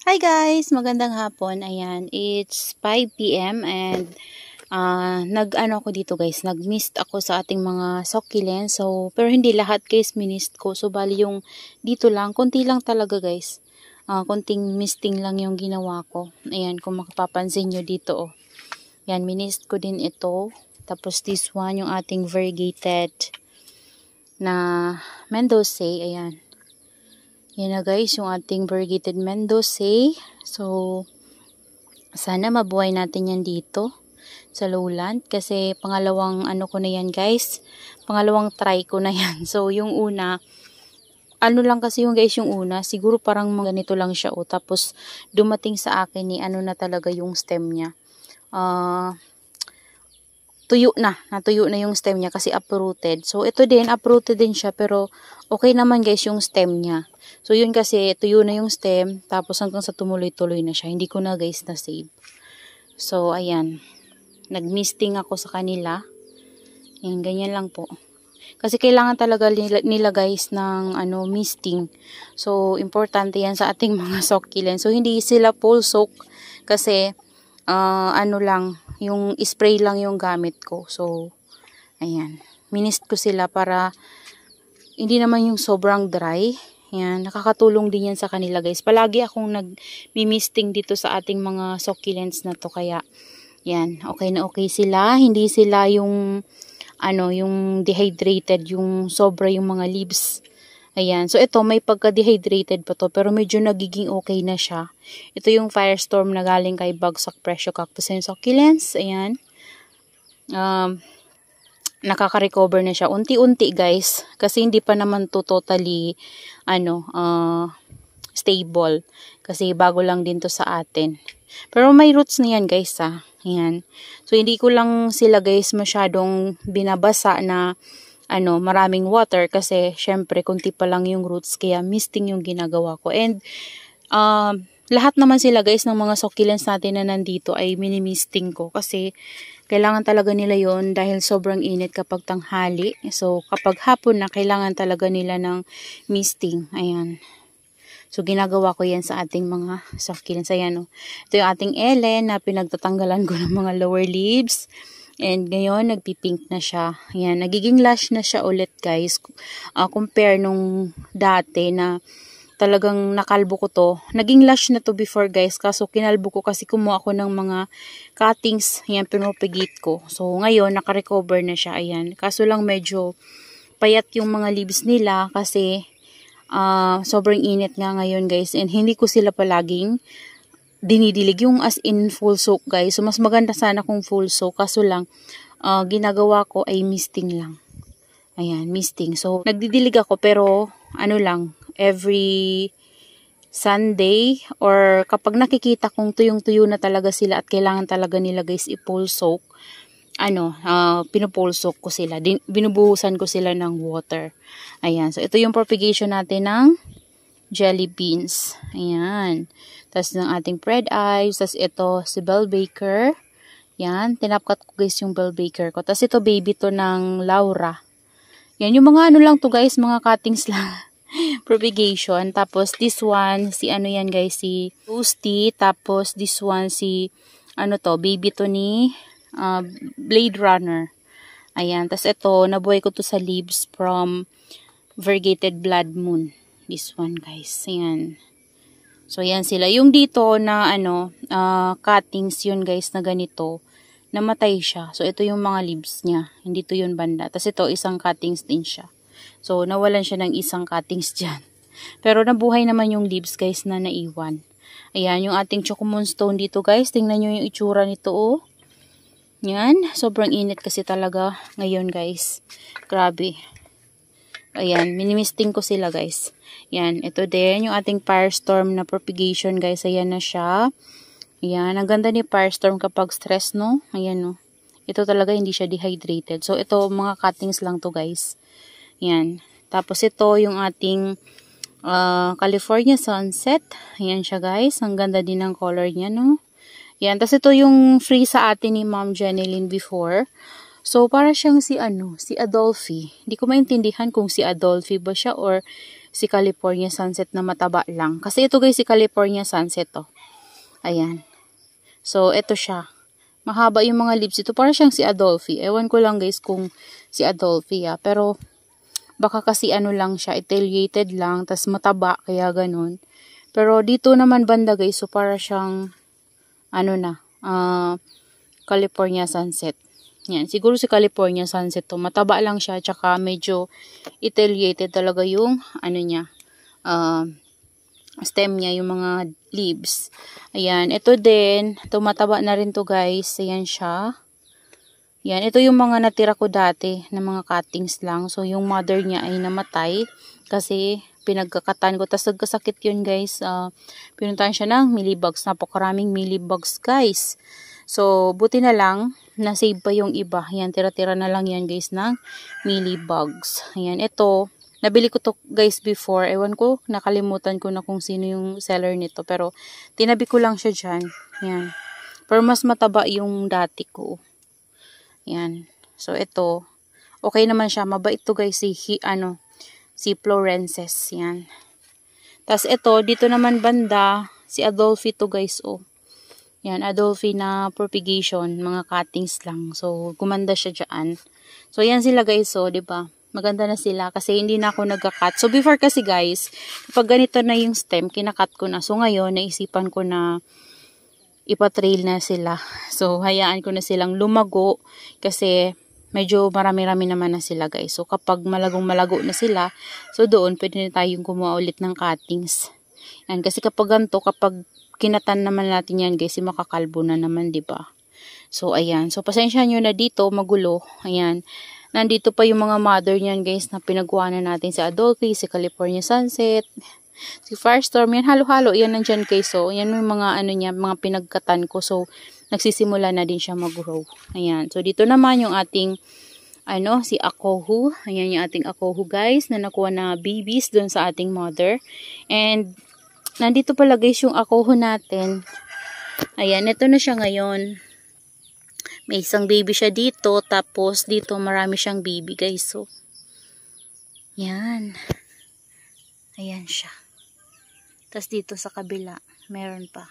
Hi guys! Magandang hapon. Ayan, it's 5 PM and nag-ano ako dito guys, nag-mist ako sa ating mga succulents. So, pero hindi lahat guys minist ko. So, bali yung dito lang, konti lang talaga guys. Konting misting lang yung ginawa ko. Ayan, kung makapapansin nyo dito oh. Yan, minist ko din ito. Tapos this one, yung ating variegated na Mendoza. Ayan. Yan na guys, yung ating variegated Mendoza. So, sana mabuhay natin yan dito sa lowland. Kasi pangalawang ano ko na yan guys. Pangalawang try ko na yan. So, yung una, ano lang kasi yung guys yung una. Siguro parang ganito lang siya. Tapos, dumating sa akin ni ano na talaga yung stem niya. Natuyo na yung stem niya kasi uprooted. So, ito din, uprooted din siya, pero okay naman guys yung stem niya. So, yun kasi, tuyo na yung stem, tapos hanggang sa tumuloy-tuloy na siya. Hindi ko na guys na-save. So, ayan. Nag-misting ako sa kanila. Ayan, ganyan lang po. Kasi kailangan talaga nila guys ng misting. So, importante yan sa ating mga succulents. So, hindi sila full soak kasi, yung spray lang yung gamit ko. So, ayan. Minist ko sila para hindi naman yung sobrang dry. Ayan. Nakakatulong din yan sa kanila guys. Palagi akong nag-misting dito sa ating mga succulents na to. Kaya, yan. Okay na okay sila. Hindi sila yung, yung dehydrated, yung sobra yung mga leaves. Ayan. So, ito, may pagka-dehydrated pa to. Pero medyo nagiging okay na siya. Ito yung firestorm na galing kay Bagsak Presyo Cactus and Succulents. Ayan. Nakaka-recover na siya. Unti-unti, guys. Kasi hindi pa naman to totally, stable. Kasi bago lang din to sa atin. Pero may roots na yan, guys, Ayan. So, hindi ko lang sila, guys, masyadong binabasa na maraming water kasi syempre kunti pa lang yung roots kaya misting yung ginagawa ko. And lahat naman sila guys ng mga succulents natin na nandito ay mini-misting ko kasi kailangan talaga nila yon dahil sobrang init kapag tanghali. So kapag hapon na kailangan talaga nila ng misting. Ayan. So ginagawa ko yan sa ating mga succulents. Ayan, ito yung ating Ellen na pinagtatanggalan ko ng mga lower leaves. And ngayon, nagpipink na siya. Ayan, nagiging lush na siya ulit guys. Compare nung dati na talagang nakalbo ko to. Naging lush na to before guys. Kaso kinalbo ko kasi kumuha ako ng mga cuttings. Ayan, pinupigit ko. So ngayon, nakarecover na siya. Ayan. Kaso lang medyo payat yung mga leaves nila kasi sobrang init nga ngayon guys. And hindi ko sila palaging dinidilig yung as in full soak guys. So mas maganda sana kung full soak. Kaso lang, ginagawa ko ay misting lang. Ayan, misting. So nagdidilig ako pero every Sunday or kapag nakikita kong tuyong-tuyo na talaga sila at kailangan talaga nila guys i-full soak, pinupull soak ko sila. Binubuhusan ko sila ng water. Ayan. So ito yung propagation natin ng jelly beans. Ayan. Tapos ng ating Fred Ives. Tapos ito si Bell Baker. Yan. Tinapkat ko guys yung Bell Baker ko. Tapos ito baby to ng Laura. Yan. Yung mga lang to guys. Mga cuttings lang. Propagation. Tapos this one. Si yan guys. Si Toasty. Tapos this one si baby to ni Blade Runner. Ayan. Tapos ito. Nabuhay ko to sa leaves from Variegated Blood Moon. This one guys. Ayan. So, yan sila. Yung dito na, cuttings yun guys na ganito, namatay siya. So, ito yung mga leaves niya. Hindi to yun banda. Tapos ito, isang cuttings din siya. So, nawalan siya ng isang cuttings dyan. Pero, nabuhay naman yung leaves guys na naiwan. Ayan, yung ating Choco Moonstone dito guys. Tingnan nyo yung itsura nito, oh. Yan. Sobrang init kasi talaga ngayon guys. Grabe. Ayan, minimisting ko sila guys. Yan, ito din yung ating Firestorm na propagation guys. Ayan na siya. Ayan, ang ganda ni Firestorm kapag stress, no? Ayan, no? Ito talaga hindi siya dehydrated. So, ito mga cuttings lang to guys. Ayan. Tapos ito yung ating California Sunset. Ayan siya guys. Ang ganda din ng color niya, no? Ayan, tapos ito yung free sa atin ni Ma'am Jeneline before. So, para siyang si Adolphe. Hindi ko maintindihan kung si Adolphe ba siya or si California Sunset na mataba lang. Kasi ito guys, si California Sunset to. Ayan. So, ito siya. Mahaba yung mga leaves. Ito para siyang si Adolphi. Ewan ko lang guys kung si Adolphi pero baka kasi ano lang siya, etiolated lang, tas mataba, kaya ganun. Pero dito naman banda guys, so para siyang California Sunset. Yan, siguro si California Sunset to. Mataba lang siya, tsaka medyo etiolated talaga yung niya, stem niya, yung mga leaves. Ayan, ito din, tumataba na rin to guys. Ayan siya. Yan, ito yung mga natira ko dati na mga cuttings lang. So, yung mother niya ay namatay kasi pinagkakatan ko. Tapos nagkasakit yun guys. Pinuntahan siya ng mealybugs. Napakaraming mealybugs guys. So, buti na lang, na-save pa yung iba. Yan, tira-tira na lang yan guys ng mealybugs. Ayan, ito. Nabili ko to guys before. Ewan ko, nakalimutan ko na kung sino yung seller nito. Pero, tinabi ko lang siya dyan. Yan. Pero mas mataba yung dati ko. Yan. So, ito. Okay naman siya. Mabait to guys. Si Florences. Yan. Tapos, ito. Dito naman banda. Si Adolphi to guys. Yan. Adolphi na propagation. Mga cuttings lang. So, gumanda siya dyan. So, yan sila guys. Diba? Maganda na sila kasi hindi na ako nagka-cut. So, before kasi guys, kapag ganito na yung stem, kinakat ko na. So, ngayon, naisipan ko na ipatrail na sila. So, hayaan ko na silang lumago kasi medyo marami-rami naman na sila guys. So, kapag malagong-malago na sila, so doon, pwede na tayong kumuha ulit ng cuttings. Yan, kasi kapag ganito, kapag kinatan naman natin yan guys, makakalbo na naman, diba? So, ayan. So, pasensya nyo na dito, magulo. Ayan. Nandito pa yung mga mother niyan guys na pinagawa na natin si Adolphi, si California Sunset, si Firestorm. Yan halo-halo, yan nandyan guys. So, yan yung mga niya, mga pinagkatan ko. So, nagsisimula na din siya mag-grow. Ayan. So, dito naman yung ating si Akohu. Ayan yung ating Akohu guys na nakuha na babies doon sa ating mother. And, nandito pala guys yung Akohu natin. Ayan, ito na siya ngayon. May isang baby siya dito, tapos dito marami siyang baby guys. So, yan. Ayan siya. Tapos dito sa kabila, meron pa.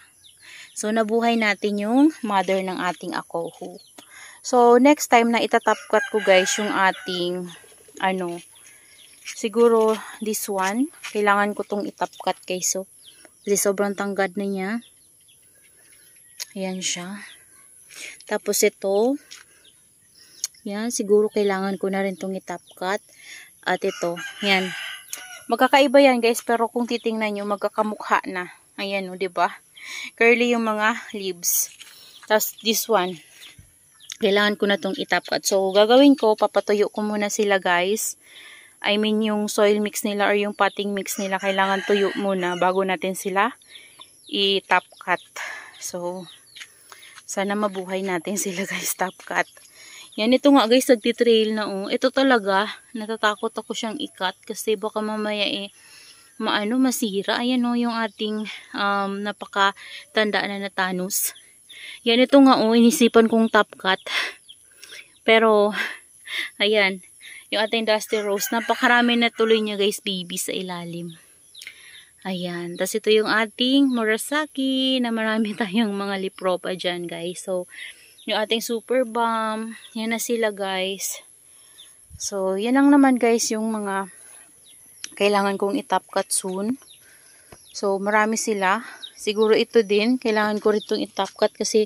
So, nabuhay natin yung mother ng ating Akohu. So, next time na itatop cut ko guys yung ating, siguro this one. Kailangan ko tong itop cut guys. So, kasi sobrang tanggad na niya. Ayan siya. Tapos ito, yan, siguro kailangan ko na rin itong i-top cut. At ito, yan. Magkakaiba yan guys, pero kung titingnan nyo, magkakamukha na. Ayan diba? Curly yung mga leaves. Tapos this one, kailangan ko na itong i-top cut. So, gagawin ko, papatuyo ko muna sila guys. I mean, yung soil mix nila or yung potting mix nila, kailangan tuyo muna bago natin sila i-top cut. So, sana mabuhay natin sila guys, top cut. Yan, ito nga guys, nagtitrail na Ito talaga, natatakot ako siyang ikat kasi baka mamaya masira. Ayan yung ating napakatanda na Thanos. Yan, ito nga inisipan kong top cut. Pero, ayan, yung ating Dusty Rose, napakarami na tuloy niya guys, baby sa ilalim. Ayan. Tapos ito yung ating Murasaki na marami tayong mga lipropa dyan guys. So, yung ating Super Balm. Yan na sila guys. So, yan lang naman guys yung mga kailangan kong i-top cut soon. So, marami sila. Siguro ito din. Kailangan ko rin itong i-top cut kasi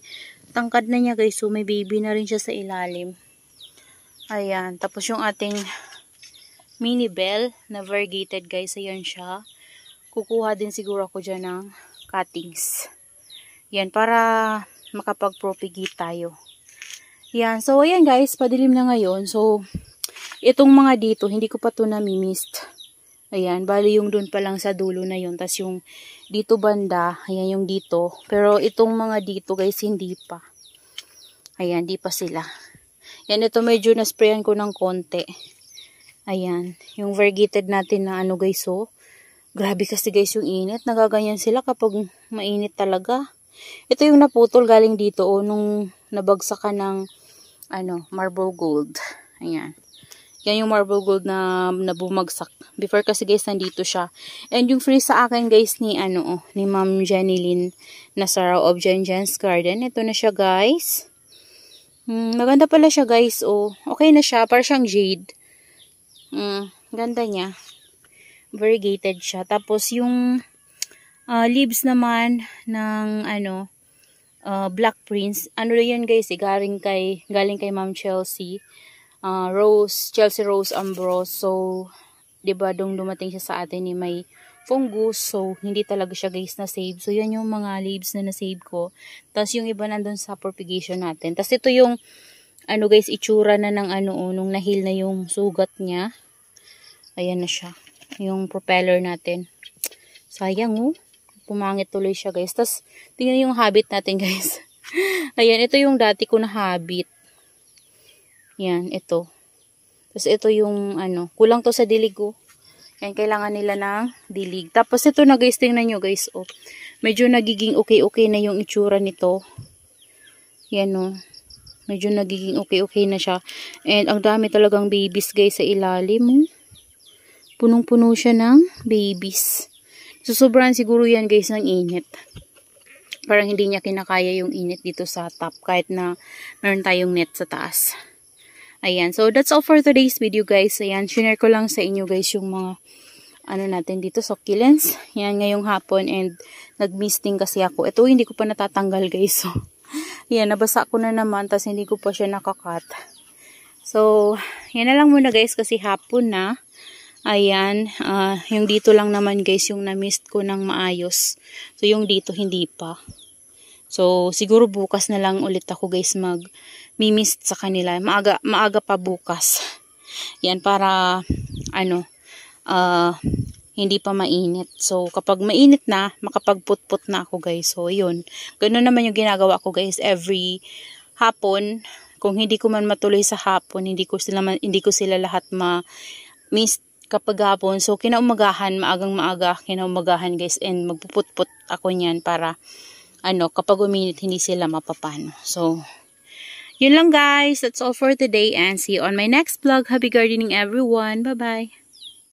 tangkad na niya guys. So, may baby na rin siya sa ilalim. Ayan. Tapos yung ating mini bell na variegated guys. Ayan siya. Kukuha din siguro ako dyan ng cuttings. Yan, para makapag-propagate tayo. Yan, so ayan guys, padilim na ngayon. So, itong mga dito, hindi ko pa ito nami-mist. Ayan, bali yung dun pa lang sa dulo na yun. Tapos yung dito banda, ayan yung dito. Pero itong mga dito guys, hindi pa. Ayan, di pa sila. Yan, ito medyo na-sprayan ko ng konti. Ayan, yung variegated natin na guys, grabe kasi guys yung init. Nagaganyan sila kapag mainit talaga. Ito yung naputol galing dito nung nabagsakan ng Marble Gold. Ayan. Yan yung marble gold na bumagsak. Before kasi guys, nandito siya. And yung free sa akin guys ni ni Ma'am Jenilyn Nasaraw of Jen's Garden. Ito na siya guys. Maganda pala siya guys. Oh, okay na siya. Para siyang jade. Ganda niya. Variegated siya. Tapos yung leaves naman ng Black Prince. Ano yan guys, galing kay Ma'am Chelsea. Chelsea Rose Ambrose. So, 'di ba dumating siya sa atin ni may fungus. So, hindi talaga siya guys na save. So, yan yung mga leaves na na-save ko. Tapos yung iba nandun sa propagation natin. Tapos ito yung guys, itsura na ng nung nahil na yung sugat niya. Ayan na siya. Yung propeller natin. Sayang oh. Pumangit tuloy siya guys. Tapos, tingnan yung habit natin guys. Ayan, ito yung dati ko na habit. Yan, ito. Tapos ito yung kulang to sa dilig oh. Yan, kailangan nila ng dilig. Tapos ito na guys, tingnan nyo guys oh. Medyo nagiging okay na yung itsura nito. Yan oh. Medyo nagiging okay na siya. And ang dami talagang babies guys sa ilalim oh. Punong-puno siya ng babies. So sobrang siguro yan guys ng init. Parang hindi niya kinakaya yung init dito sa top kahit na meron tayong net sa taas. Ayan, so that's all for today's video guys. Ayan, share ko lang sa inyo guys yung mga natin dito, succulents. Yan, ngayong hapon and nag-misting kasi ako. Ito hindi ko pa natatanggal guys. So, yan, nabasa ko na naman tapos hindi ko pa siya nakakat. So, yan na lang muna guys kasi hapon na. Ayan, yung dito lang naman guys yung na-mist ko ng maayos. So, yung dito hindi pa. So, siguro bukas na lang ulit ako guys mag-mist sa kanila. Maaga pa bukas. Yan, para, hindi pa mainit. So, kapag mainit na, makapagput-put na ako guys. So, yun. Ganun naman yung ginagawa ko guys every hapon. Kung hindi ko man matuloy sa hapon, hindi ko sila lahat ma-mist kapag hapon. So, kinaumagahan, maagang-maaga, kinaumagahan guys. And magpuput-put ako niyan para kapag uminit, hindi sila mapapano. So, yun lang guys. That's all for today and see you on my next vlog. Happy gardening everyone. Bye-bye.